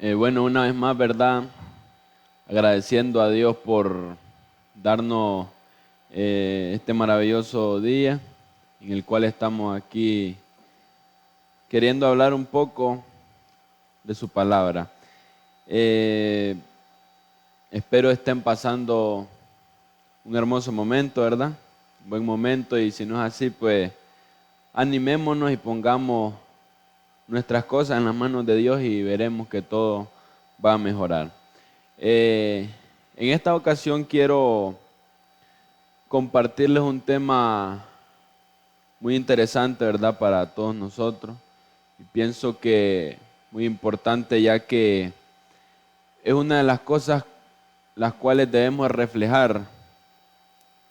Bueno, una vez más, ¿verdad? Agradeciendo a Dios por darnos este maravilloso día en el cual estamos aquí queriendo hablar un poco de su palabra. Eh, Espero estén pasando un hermoso momento, ¿verdad? Un buen momento, y si no es así, pues animémonos y pongamos nuestras cosas en las manos de Dios y veremos que todo va a mejorar. En esta ocasión quiero compartirles un tema muy interesante, ¿verdad? Para todos nosotros. Y pienso que muy importante, ya que es una de las cosas las cuales debemos reflejar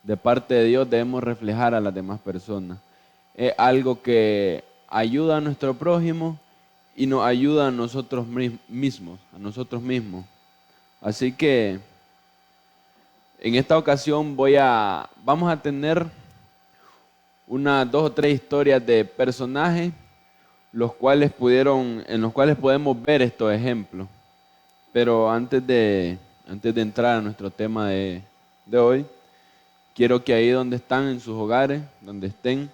de parte de Dios, debemos reflejar a las demás personas. Es algo que ayuda a nuestro prójimo y nos ayuda a nosotros mismos. Así que en esta ocasión vamos a tener unas dos o tres historias de personajes en los cuales podemos ver estos ejemplos. Pero antes de entrar a nuestro tema de hoy, quiero que ahí donde están, en sus hogares, donde estén,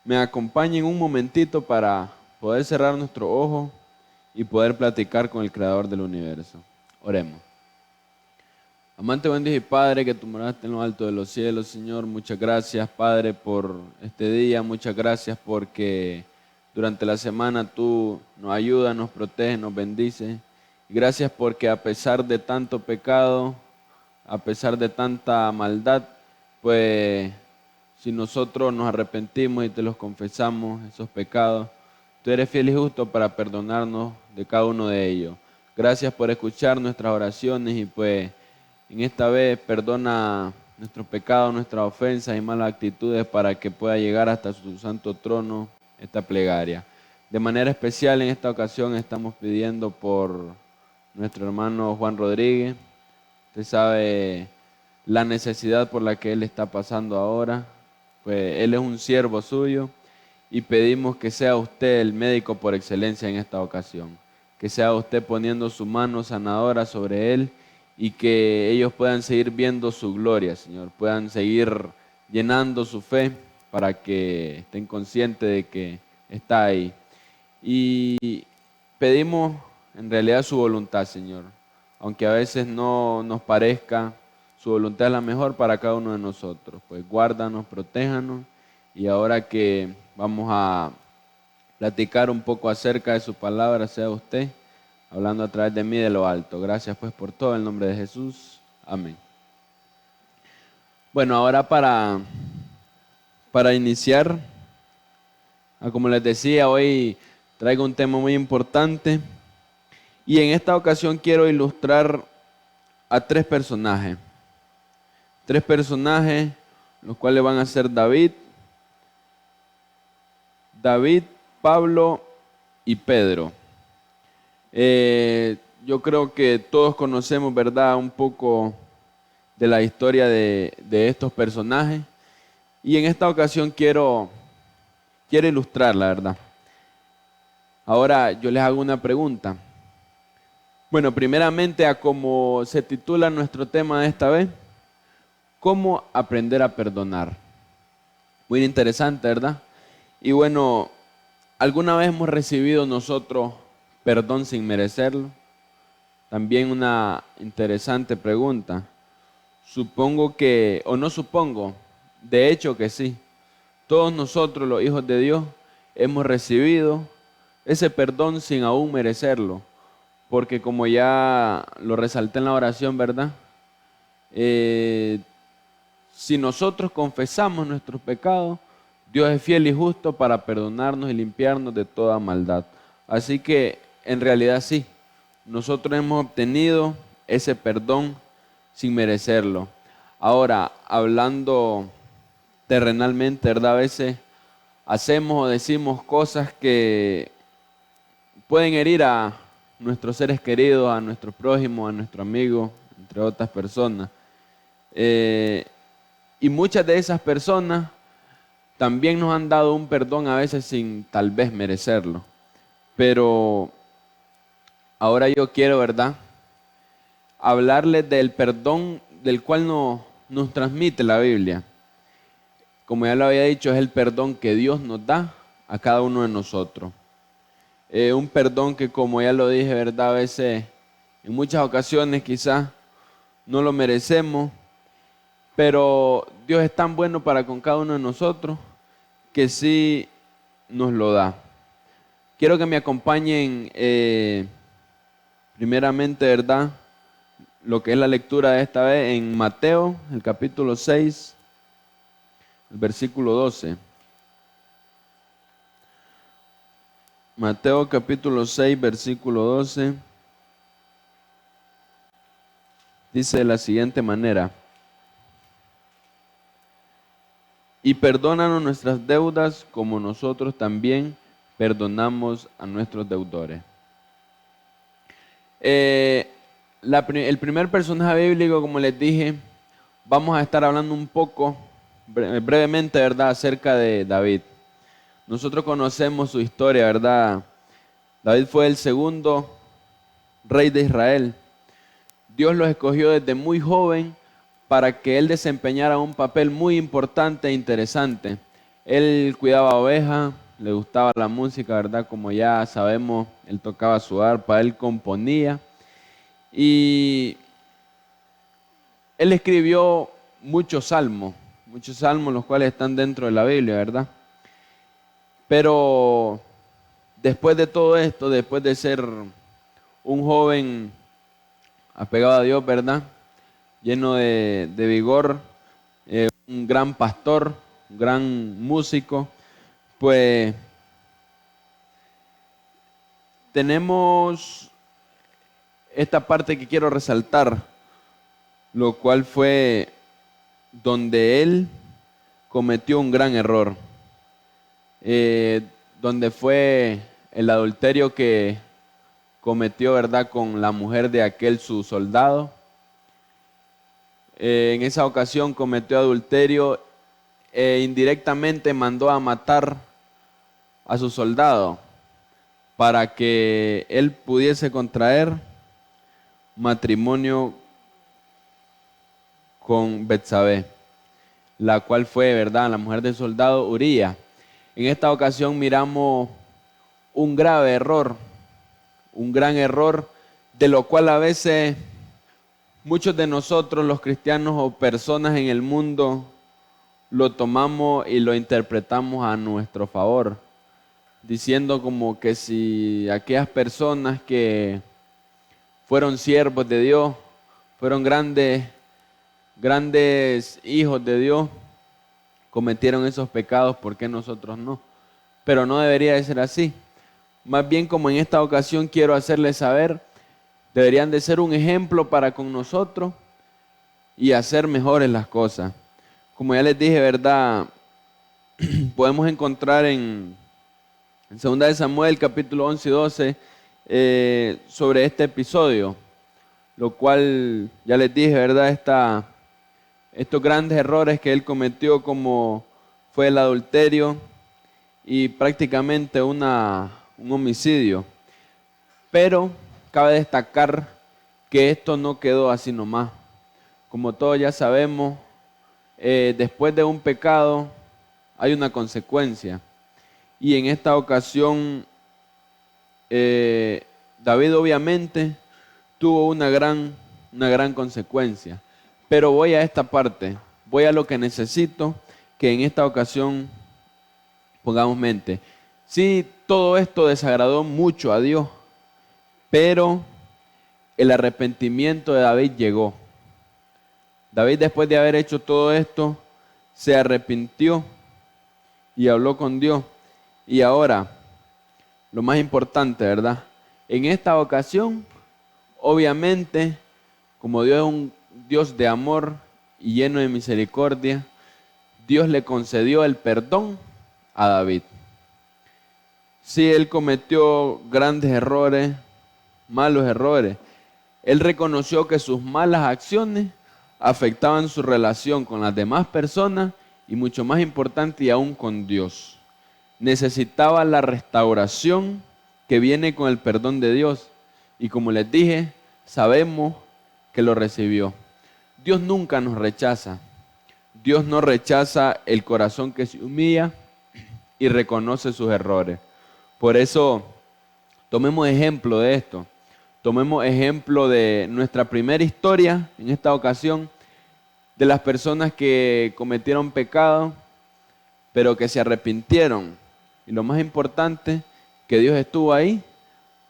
me acompañen un momentito para poder cerrar nuestros ojos y poder platicar con el Creador del universo. Oremos. Amante bendito y Padre, que tú moraste en lo alto de los cielos, Señor, muchas gracias, Padre, por este día, muchas gracias porque durante la semana tú nos ayudas, nos proteges, nos bendices. Y gracias porque a pesar de tanto pecado, a pesar de tanta maldad, pues si nosotros nos arrepentimos y te los confesamos, esos pecados, tú eres fiel y justo para perdonarnos de cada uno de ellos. Gracias por escuchar nuestras oraciones y pues en esta vez perdona nuestros pecados, nuestras ofensas y malas actitudes para que pueda llegar hasta su santo trono esta plegaria. De manera especial en esta ocasión estamos pidiendo por nuestro hermano Juan Rodríguez. Usted sabe la necesidad por la que él está pasando ahora, pues él es un siervo suyo y pedimos que sea usted el médico por excelencia en esta ocasión, que sea usted poniendo su mano sanadora sobre él y que ellos puedan seguir viendo su gloria, Señor, puedan seguir llenando su fe para que estén conscientes de que está ahí. Y pedimos en realidad su voluntad, Señor, aunque a veces no nos parezca, su voluntad es la mejor para cada uno de nosotros. Pues guárdanos, protéjanos, y ahora que vamos a platicar un poco acerca de su palabra, sea usted hablando a través de mí de lo alto. Gracias pues por todo, en el nombre de Jesús. Amén. Bueno, ahora para iniciar, como les decía, hoy traigo un tema muy importante y en esta ocasión quiero ilustrar a tres personajes, los cuales van a ser David, Pablo y Pedro. Yo creo que todos conocemos, ¿verdad?, un poco de la historia de estos personajes. Y en esta ocasión quiero ilustrar, la verdad. Ahora yo les hago una pregunta. Bueno, primeramente, a como se titula nuestro tema de esta vez, ¿cómo aprender a perdonar? Muy interesante, ¿verdad? Y bueno, ¿alguna vez hemos recibido nosotros perdón sin merecerlo? También una interesante pregunta. Supongo que, o no supongo, de hecho que sí. Todos nosotros, los hijos de Dios, hemos recibido ese perdón sin aún merecerlo. Porque como ya lo resalté en la oración, ¿verdad? Eh, si nosotros confesamos nuestros pecados, Dios es fiel y justo para perdonarnos y limpiarnos de toda maldad. Así que en realidad sí, nosotros hemos obtenido ese perdón sin merecerlo. Ahora, hablando terrenalmente, ¿verdad? A veces hacemos o decimos cosas que pueden herir a nuestros seres queridos, a nuestro prójimo, a nuestro amigo, entre otras personas. Eh, y muchas de esas personas también nos han dado un perdón a veces sin tal vez merecerlo. Pero Ahora yo quiero, ¿verdad?, hablarles del perdón del cual nos transmite la Biblia. Como ya lo había dicho, es el perdón que Dios nos da a cada uno de nosotros. Un perdón que, como ya lo dije, ¿verdad?, a veces, en muchas ocasiones quizás no lo merecemos, pero Dios es tan bueno para con cada uno de nosotros que sí nos lo da. Quiero que me acompañen primeramente, ¿verdad?, lo que es la lectura de esta vez en Mateo, el capítulo 6, el versículo 12. Mateo capítulo 6, versículo 12. Dice de la siguiente manera: y perdónanos nuestras deudas como nosotros también perdonamos a nuestros deudores. El primer personaje bíblico, como les dije, vamos a estar hablando un poco, brevemente, ¿verdad?, acerca de David. Nosotros conocemos su historia, ¿verdad? David fue el segundo rey de Israel. Dios lo escogió desde muy joven para que él desempeñara un papel muy importante e interesante. Él cuidaba ovejas, le gustaba la música, ¿verdad? Como ya sabemos, él tocaba su arpa, él componía. Y él escribió muchos salmos los cuales están dentro de la Biblia, ¿verdad? Pero después de todo esto, después de ser un joven apegado a Dios, ¿verdad?, lleno de vigor, un gran pastor, un gran músico, pues tenemos esta parte que quiero resaltar, lo cual fue donde él cometió un gran error, donde fue el adulterio que cometió, ¿verdad?, con la mujer de aquel su soldado. En esa ocasión cometió adulterio e indirectamente mandó a matar a su soldado para que él pudiese contraer matrimonio con Betsabé, la cual fue, ¿verdad?, la mujer del soldado Uría. En esta ocasión miramos un grave error, un gran error, de lo cual a veces muchos de nosotros, los cristianos o personas en el mundo, lo tomamos y lo interpretamos a nuestro favor, diciendo como que si aquellas personas que fueron siervos de Dios, fueron grandes hijos de Dios, cometieron esos pecados, ¿por qué nosotros no? Pero no debería de ser así. Más bien, como en esta ocasión quiero hacerles saber, deberían de ser un ejemplo para con nosotros y hacer mejores las cosas. Como ya les dije, ¿verdad?, podemos encontrar en 2 de Samuel, capítulo 11 y 12, sobre este episodio, lo cual ya les dije, ¿verdad?, estos grandes errores que él cometió, como fue el adulterio y prácticamente un homicidio. Pero cabe destacar que esto no quedó así nomás. Como todos ya sabemos, después de un pecado hay una consecuencia. Y en esta ocasión, David obviamente tuvo una gran consecuencia. Pero voy a esta parte, voy a lo que necesito que en esta ocasión pongamos mente. Sí, todo esto desagradó mucho a Dios, pero el arrepentimiento de David llegó. David, después de haber hecho todo esto, se arrepintió y habló con Dios. Y ahora, lo más importante, ¿verdad? En esta ocasión, obviamente, como Dios es un Dios de amor y lleno de misericordia, Dios le concedió el perdón a David. Sí, él cometió grandes errores, malos errores. Él reconoció que sus malas acciones afectaban su relación con las demás personas y, mucho más importante, y aún con Dios. Necesitaba la restauración que viene con el perdón de Dios. Y como les dije, sabemos que lo recibió. Dios nunca nos rechaza. Dios no rechaza el corazón que se humilla y reconoce sus errores. Por eso, tomemos ejemplo de esto. Tomemos ejemplo de nuestra primera historia en esta ocasión, de las personas que cometieron pecado, pero que se arrepintieron. Y lo más importante, que Dios estuvo ahí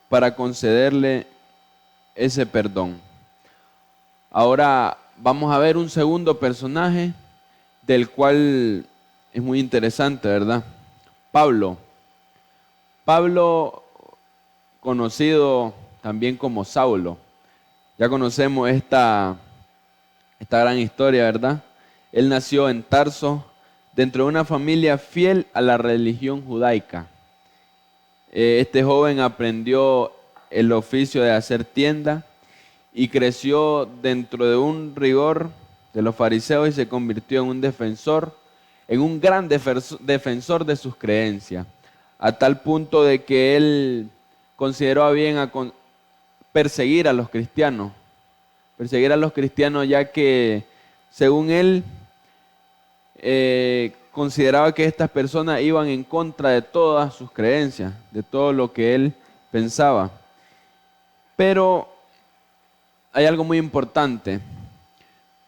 para concederle ese perdón. Ahora vamos a ver un segundo personaje del cual es muy interesante, ¿verdad? Pablo. Pablo, conocido también como Saulo. Ya conocemos esta gran historia, ¿verdad? Él nació en Tarso, dentro de una familia fiel a la religión judaica. Este joven aprendió el oficio de hacer tienda y creció dentro de un rigor de los fariseos y se convirtió en un defensor, en un gran defensor de sus creencias, a tal punto de que él consideró a bien perseguir a los cristianos, ya que según él consideraba que estas personas iban en contra de todas sus creencias, de todo lo que él pensaba. Pero hay algo muy importante.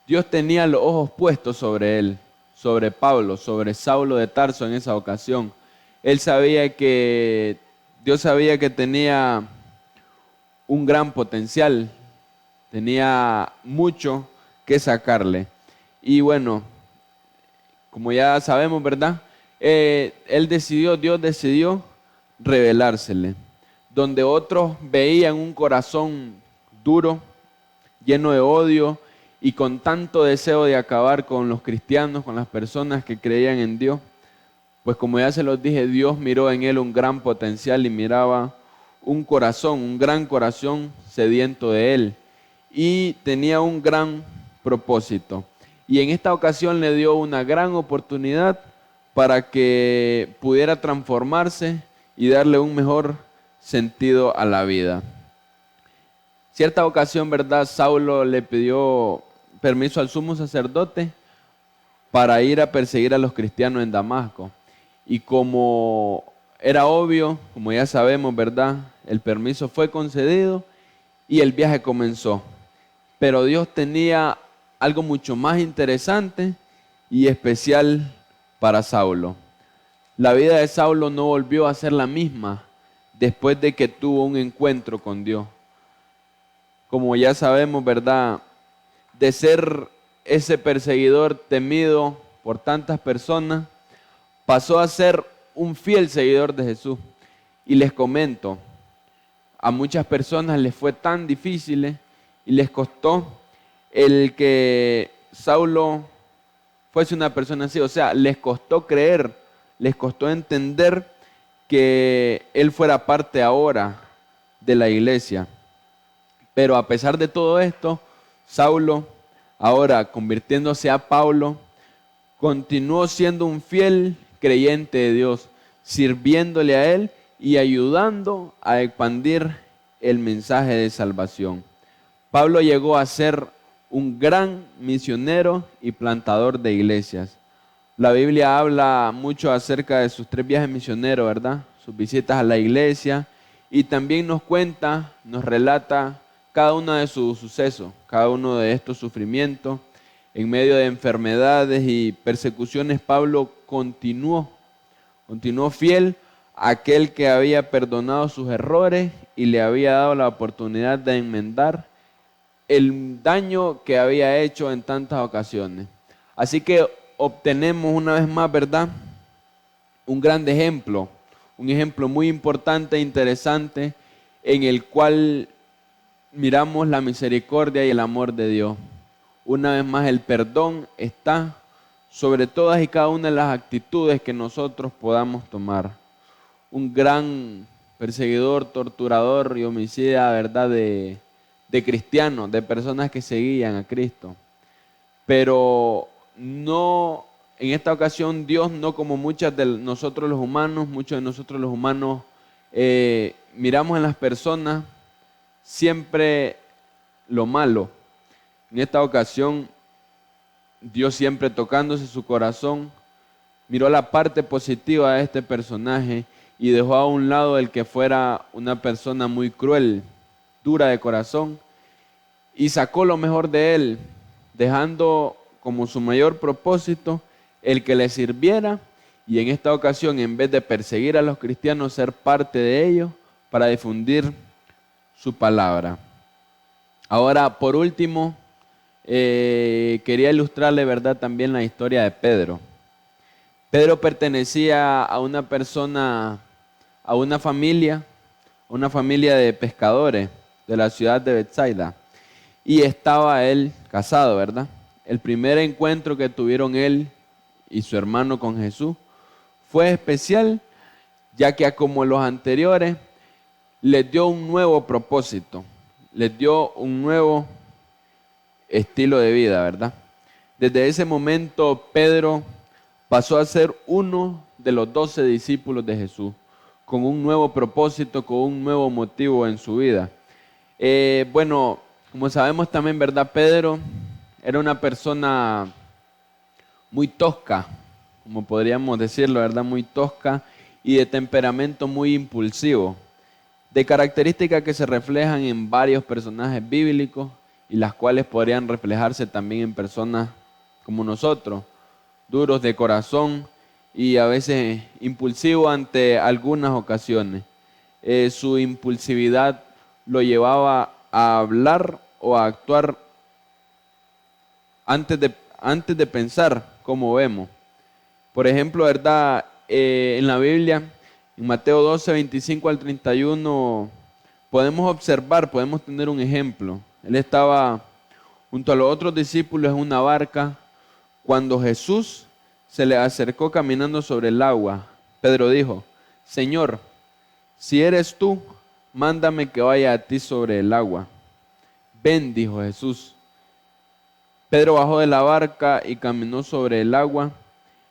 Dios tenía los ojos puestos sobre él, sobre Pablo, sobre Saulo de Tarso en esa ocasión. Dios sabía que tenía un gran potencial, tenía mucho que sacarle. Y bueno, como ya sabemos, ¿verdad? Dios decidió revelársele. Donde otros veían un corazón duro, lleno de odio y con tanto deseo de acabar con los cristianos, con las personas que creían en Dios, pues como ya se los dije, Dios miró en él un gran potencial y miraba un gran corazón sediento de él, y tenía un gran propósito. Y en esta ocasión le dio una gran oportunidad para que pudiera transformarse y darle un mejor sentido a la vida. Cierta ocasión, ¿verdad? Saulo le pidió permiso al sumo sacerdote para ir a perseguir a los cristianos en Damasco. Y como era obvio, como ya sabemos, ¿verdad? El permiso fue concedido y el viaje comenzó. Pero Dios tenía algo mucho más interesante y especial para Saulo. La vida de Saulo no volvió a ser la misma después de que tuvo un encuentro con Dios. Como ya sabemos, ¿verdad? De ser ese perseguidor temido por tantas personas, pasó a ser un fiel seguidor de Jesús. Y les comento, a muchas personas les fue tan difícil y les costó el que Saulo fuese una persona así. O sea, les costó creer, les costó entender que él fuera parte ahora de la iglesia. Pero a pesar de todo esto, Saulo, ahora convirtiéndose a Pablo, continuó siendo un fiel creyente de Dios, sirviéndole a él y ayudando a expandir el mensaje de salvación. Pablo llegó a ser un gran misionero y plantador de iglesias. La Biblia habla mucho acerca de sus 3 viajes misioneros, ¿verdad? Sus visitas a la iglesia, y también nos cuenta, nos relata cada uno de sus sucesos, cada uno de estos sufrimientos. En medio de enfermedades y persecuciones, Pablo continuó fiel a aquel que había perdonado sus errores y le había dado la oportunidad de enmendar el daño que había hecho en tantas ocasiones. Así que obtenemos una vez más, ¿verdad? Un gran ejemplo, un ejemplo muy importante e interesante en el cual miramos la misericordia y el amor de Dios. Una vez más, el perdón está sobre todas y cada una de las actitudes que nosotros podamos tomar. Un gran perseguidor, torturador y homicida, ¿verdad?, de cristianos, de personas que seguían a Cristo. Pero no, en esta ocasión Dios no como muchos de nosotros los humanos miramos en las personas siempre lo malo. En esta ocasión, Dios, siempre tocándose su corazón, miró la parte positiva de este personaje y dejó a un lado el que fuera una persona muy cruel, dura de corazón, y sacó lo mejor de él, dejando como su mayor propósito el que le sirviera, y en esta ocasión, en vez de perseguir a los cristianos, ser parte de ellos para difundir su palabra. Ahora, por último, quería ilustrarle, ¿verdad?, también la historia de Pedro. Pedro pertenecía a una persona, a una familia de pescadores de la ciudad de Betsaida, y estaba él casado, ¿verdad? El primer encuentro que tuvieron él y su hermano con Jesús fue especial, ya que como los anteriores, les dio un nuevo propósito, les dio un nuevo estilo de vida, ¿verdad? Desde ese momento, Pedro pasó a ser uno de los 12 discípulos de Jesús, con un nuevo propósito, con un nuevo motivo en su vida. Bueno, como sabemos también, ¿verdad? Pedro era una persona muy tosca, como podríamos decirlo, ¿verdad? Muy tosca y de temperamento muy impulsivo, de características que se reflejan en varios personajes bíblicos y las cuales podrían reflejarse también en personas como nosotros, duros de corazón y a veces impulsivos ante algunas ocasiones. Su impulsividad lo llevaba a hablar o a actuar antes de pensar, como vemos. Por ejemplo, ¿verdad? En la Biblia, en Mateo 12, 25 al 31, podemos observar, podemos tener un ejemplo. Él estaba junto a los otros discípulos en una barca cuando Jesús se le acercó caminando sobre el agua. Pedro dijo: Señor, si eres tú, mándame que vaya a ti sobre el agua. Ven, dijo Jesús. Pedro bajó de la barca y caminó sobre el agua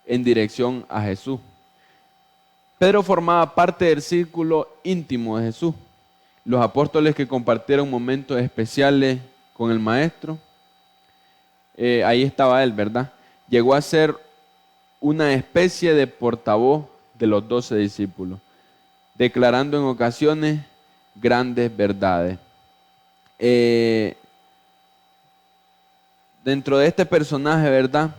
en dirección a Jesús. Pedro formaba parte del círculo íntimo de Jesús. Los apóstoles que compartieron momentos especiales con el Maestro, ahí estaba él, ¿verdad? Llegó a ser una especie de portavoz de los 12 discípulos, declarando en ocasiones grandes verdades. Dentro de este personaje, ¿verdad?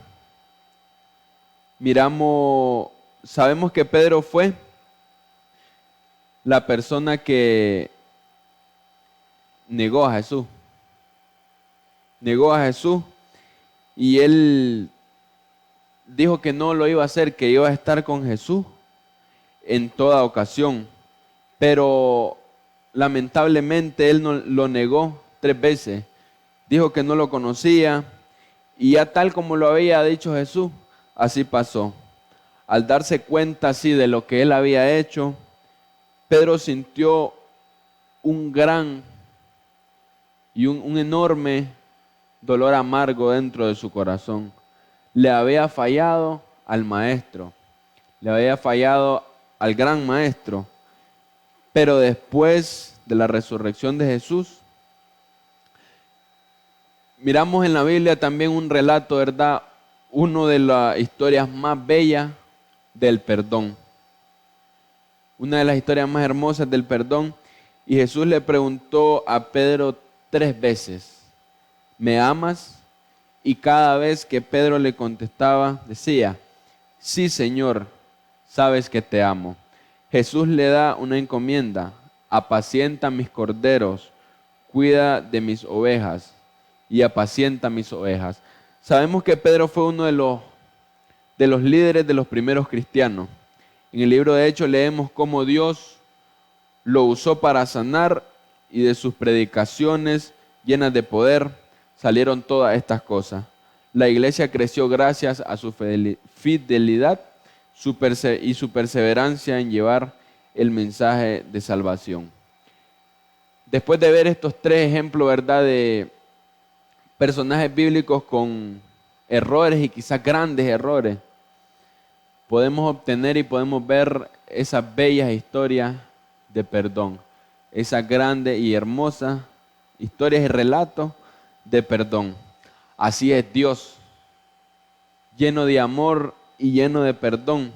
Sabemos que Pedro fue la persona que negó a Jesús. Negó a Jesús y él dijo que no lo iba a hacer, que iba a estar con Jesús en toda ocasión. Pero lamentablemente él no, lo negó 3 veces. Dijo que no lo conocía y ya tal como lo había dicho Jesús, así pasó. Al darse cuenta así de lo que él había hecho, Pedro sintió un gran y un enorme dolor amargo dentro de su corazón. Le había fallado al Maestro, le había fallado al gran Maestro, pero después de la resurrección de Jesús, miramos en la Biblia también un relato, ¿verdad? Una de las historias más bellas del perdón. Una de las historias más hermosas del perdón. Y Jesús le preguntó a Pedro 3 veces: ¿me amas? Y cada vez que Pedro le contestaba, decía: sí, Señor, sabes que te amo. Jesús le da una encomienda: apacienta mis corderos, cuida de mis ovejas y apacienta mis ovejas. Sabemos que Pedro fue uno de los líderes de los primeros cristianos. En el libro de Hechos leemos cómo Dios lo usó para sanar y de sus predicaciones llenas de poder salieron todas estas cosas. La iglesia creció gracias a su fidelidad y su perseverancia en llevar el mensaje de salvación. Después de ver estos 3 ejemplos, ¿verdad?, de personajes bíblicos con errores y quizás grandes errores, podemos obtener y podemos ver esas bellas historias de perdón, esas grandes y hermosas historias y relatos de perdón. Así es Dios, lleno de amor y lleno de perdón.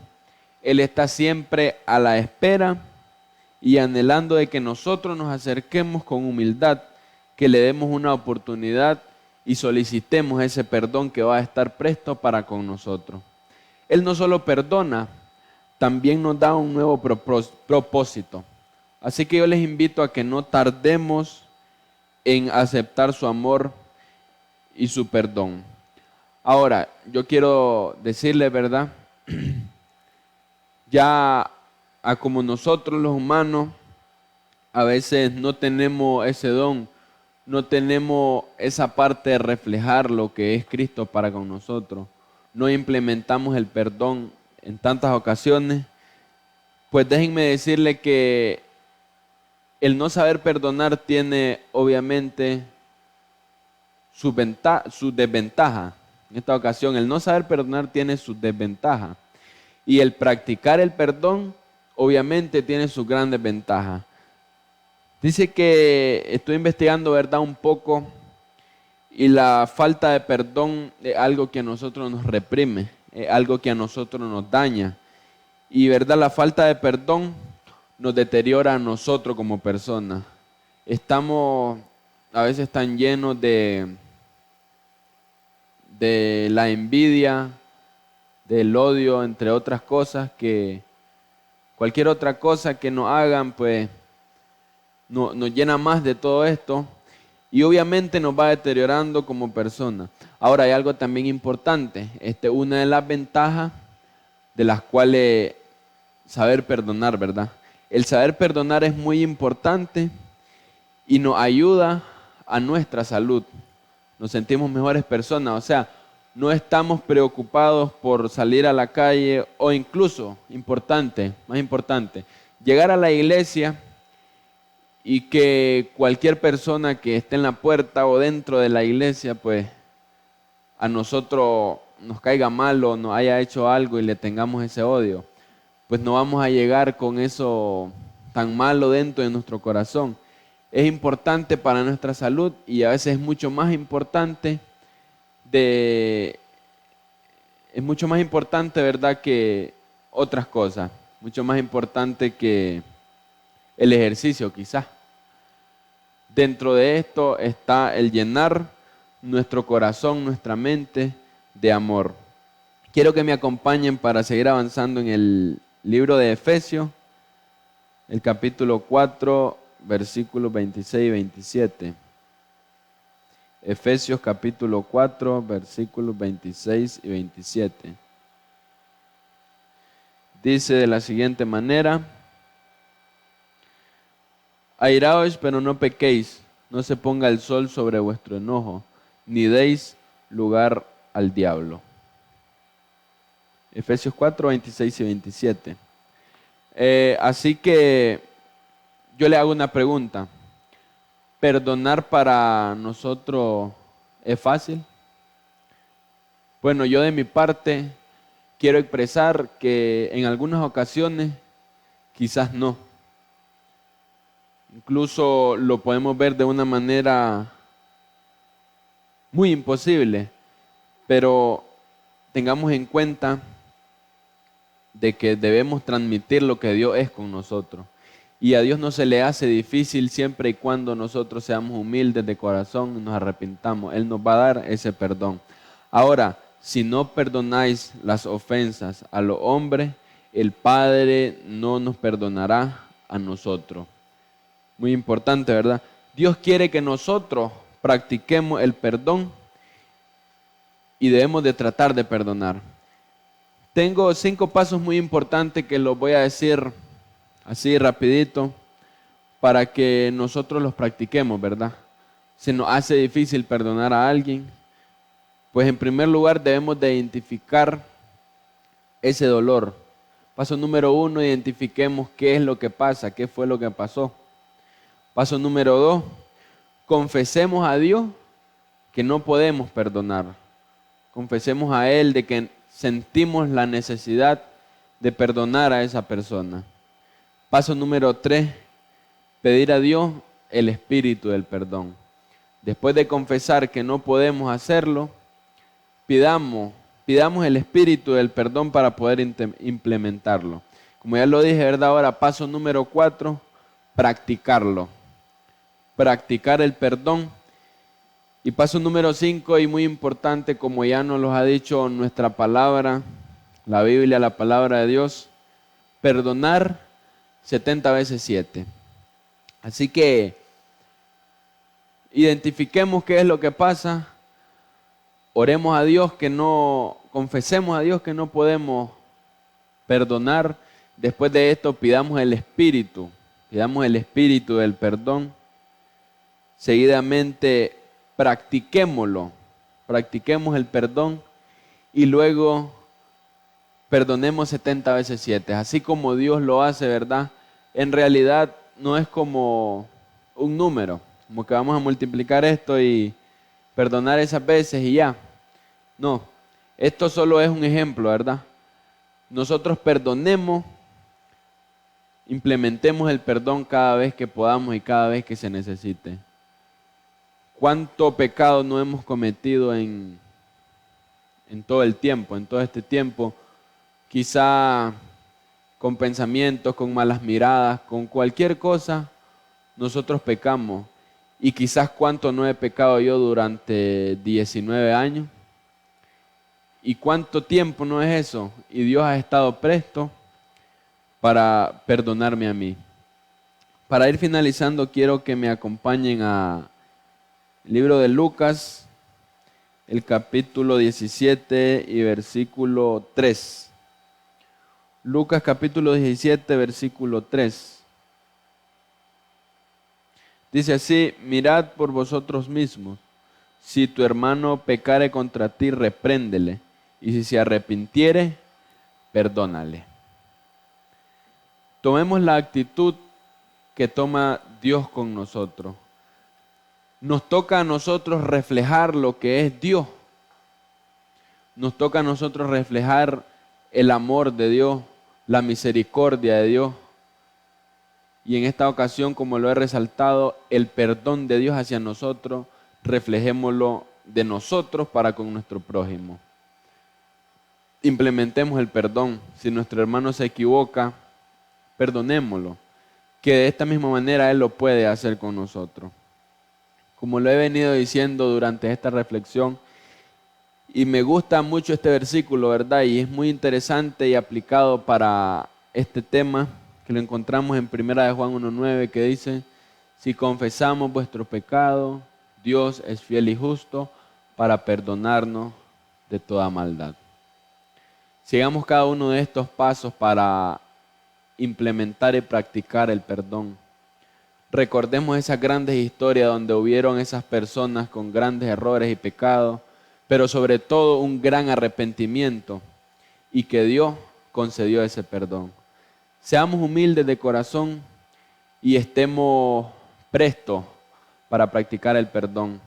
Él está siempre a la espera y anhelando de que nosotros nos acerquemos con humildad, que le demos una oportunidad y solicitemos ese perdón que va a estar presto para con nosotros. Él no solo perdona, también nos da un nuevo propósito. Así que yo les invito a que no tardemos en aceptar su amor y su perdón. Ahora, yo quiero decirles, ¿verdad? Ya a como nosotros los humanos a veces no tenemos ese don, no tenemos esa parte de reflejar lo que es Cristo para con nosotros, no implementamos el perdón en tantas ocasiones, pues déjenme decirle que el no saber perdonar tiene obviamente su desventaja. En esta ocasión, el no saber perdonar tiene su desventaja. Y el practicar el perdón, obviamente, tiene sus grandes ventajas. Dice que estoy investigando, ¿verdad?, un poco, y la falta de perdón es algo que a nosotros nos reprime, es algo que a nosotros nos daña. Y, ¿verdad?, la falta de perdón nos deteriora a nosotros como personas. Estamos a veces tan llenos de la envidia, del odio, entre otras cosas, que cualquier otra cosa que nos hagan, pues nos llena más de todo esto y obviamente nos va deteriorando como persona. Ahora hay algo también importante, una de las ventajas de las cuales saber perdonar, ¿verdad? El saber perdonar es muy importante y nos ayuda a nuestra salud. Nos sentimos mejores personas, o sea, no estamos preocupados por salir a la calle o incluso, más importante, llegar a la iglesia y que cualquier persona que esté en la puerta o dentro de la iglesia, pues a nosotros nos caiga mal o nos haya hecho algo y le tengamos ese odio, pues no vamos a llegar con eso tan malo dentro de nuestro corazón. Es importante para nuestra salud y a veces es mucho más importante ¿verdad?, que otras cosas, mucho más importante que el ejercicio quizás. Dentro de esto está el llenar nuestro corazón, nuestra mente de amor. Quiero que me acompañen para seguir avanzando en el libro de Efesios, el capítulo 4, versículos 26 y 27. Efesios capítulo 4, versículos 26 y 27. Dice de la siguiente manera: airaos, pero no pequéis, no se ponga el sol sobre vuestro enojo, ni deis lugar al diablo. Efesios 4, 26 y 27. Así que yo le hago una pregunta. ¿Perdonar para nosotros es fácil? Bueno, yo de mi parte quiero expresar que en algunas ocasiones quizás no. Incluso lo podemos ver de una manera muy imposible, pero tengamos en cuenta de que debemos transmitir lo que Dios es con nosotros. Y a Dios no se le hace difícil siempre y cuando nosotros seamos humildes de corazón y nos arrepintamos. Él nos va a dar ese perdón. Ahora, si no perdonáis las ofensas a los hombres, el Padre no nos perdonará a nosotros. Muy importante, ¿verdad? Dios quiere que nosotros practiquemos el perdón y debemos de tratar de perdonar. Tengo 5 pasos muy importantes que los voy a decir así rapidito para que nosotros los practiquemos, ¿verdad? Se nos hace difícil perdonar a alguien, pues en primer lugar debemos de identificar ese dolor. Paso número 1, identifiquemos qué es lo que pasa, qué fue lo que pasó. Paso número 2, confesemos a Dios que no podemos perdonar. Confesemos a Él de que sentimos la necesidad de perdonar a esa persona. Paso número 3, pedir a Dios el espíritu del perdón. Después de confesar que no podemos hacerlo, pidamos el espíritu del perdón para poder implementarlo. Como ya lo dije, ¿verdad? Ahora, paso número 4, practicarlo. Practicar el perdón. Y paso número 5, y muy importante, como ya nos lo ha dicho nuestra palabra, la Biblia, la palabra de Dios, perdonar 70 veces 7. Así que identifiquemos qué es lo que pasa, oremos a Dios confesemos a Dios que no podemos perdonar. Después de esto pidamos el espíritu del perdón. Seguidamente practiquemos el perdón y luego perdonemos 70 veces 7. Así como Dios lo hace, ¿verdad? En realidad no es como un número, como que vamos a multiplicar esto y perdonar esas veces y ya. No, esto solo es un ejemplo, ¿verdad? Nosotros perdonemos, implementemos el perdón cada vez que podamos y cada vez que se necesite. ¿Cuánto pecado no hemos cometido en todo el tiempo, en todo este tiempo? Quizá con pensamientos, con malas miradas, con cualquier cosa, nosotros pecamos. Y quizás cuánto no he pecado yo durante 19 años. ¿Y cuánto tiempo no es eso? Y Dios ha estado presto para perdonarme a mí. Para ir finalizando, quiero que me acompañen al libro de Lucas, el capítulo 17 y versículo 3. Lucas capítulo 17, versículo 3. Dice así: mirad por vosotros mismos, si tu hermano pecare contra ti, repréndele, y si se arrepintiere, perdónale. Tomemos la actitud que toma Dios con nosotros. Nos toca a nosotros reflejar lo que es Dios. Nos toca a nosotros reflejar el amor de Dios, la misericordia de Dios. Y en esta ocasión, como lo he resaltado, el perdón de Dios hacia nosotros, reflejémoslo de nosotros para con nuestro prójimo. Implementemos el perdón. Si nuestro hermano se equivoca, perdonémoslo, que de esta misma manera Él lo puede hacer con nosotros. Como lo he venido diciendo durante esta reflexión, y me gusta mucho este versículo, ¿verdad? Y es muy interesante y aplicado para este tema, que lo encontramos en 1 Juan 1:9, que dice: si confesamos vuestro pecado, Dios es fiel y justo para perdonarnos de toda maldad. Sigamos cada uno de estos pasos para implementar y practicar el perdón. Recordemos esas grandes historias donde hubieron esas personas con grandes errores y pecados, pero sobre todo un gran arrepentimiento, y que Dios concedió ese perdón. Seamos humildes de corazón y estemos prestos para practicar el perdón.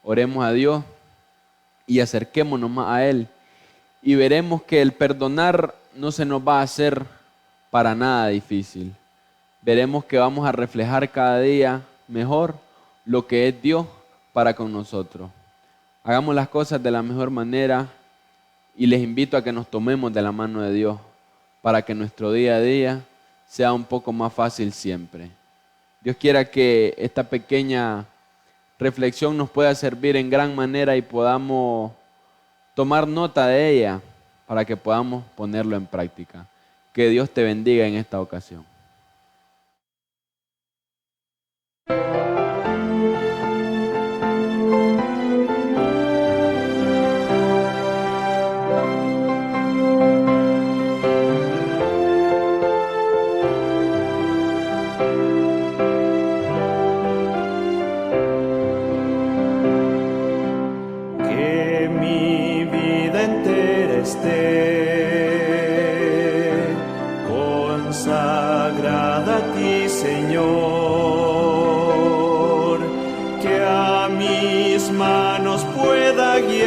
Oremos a Dios y acerquémonos más a Él, y veremos que el perdonar no se nos va a hacer para nada difícil. Veremos que vamos a reflejar cada día mejor lo que es Dios para con nosotros. Hagamos las cosas de la mejor manera y les invito a que nos tomemos de la mano de Dios para que nuestro día a día sea un poco más fácil siempre. Dios quiera que esta pequeña reflexión nos pueda servir en gran manera y podamos tomar nota de ella para que podamos ponerlo en práctica. Que Dios te bendiga en esta ocasión. Que mi vida entera esté consagrada a ti, Señor, que a mis manos pueda guiar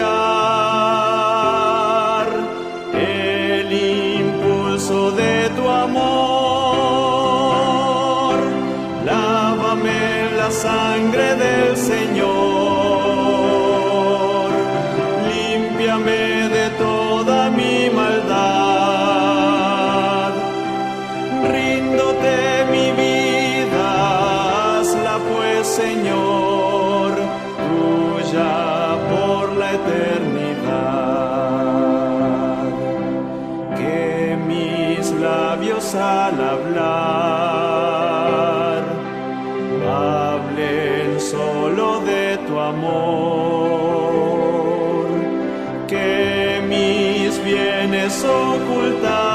el impulso de tu amor. Lávame en la sangre del Señor. Señor, tuya por la eternidad. Que mis labios al hablar hablen solo de tu amor, que mis bienes ocultar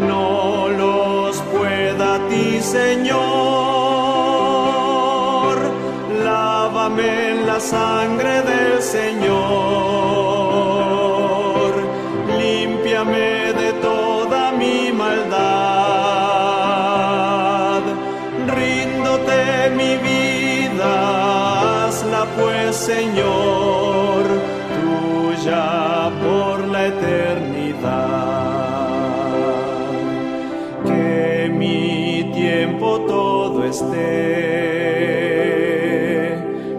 no los pueda a ti, Señor. Lávame en la sangre del Señor, límpiame de toda mi maldad. Ríndote mi vida, hazla pues, Señor, tuya por la eternidad. Que mi tiempo todo esté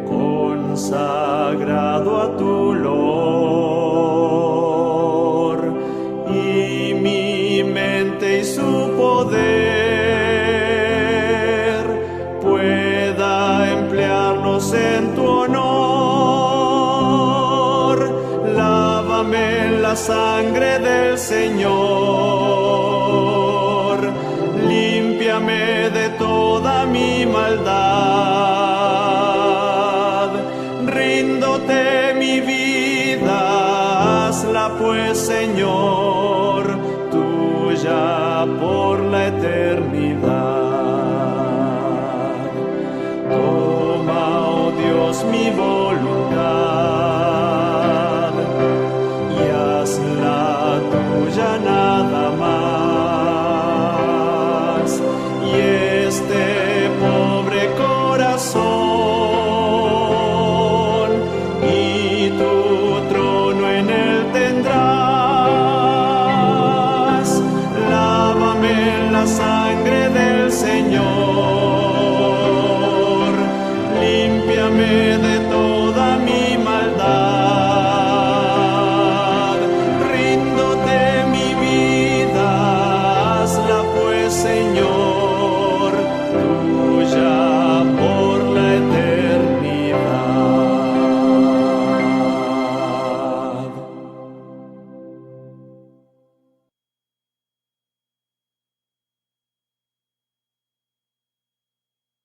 consagrado a tu olor, y mi mente y su poder pueda emplearlos en tu honor. Lávame en la sangre del Señor,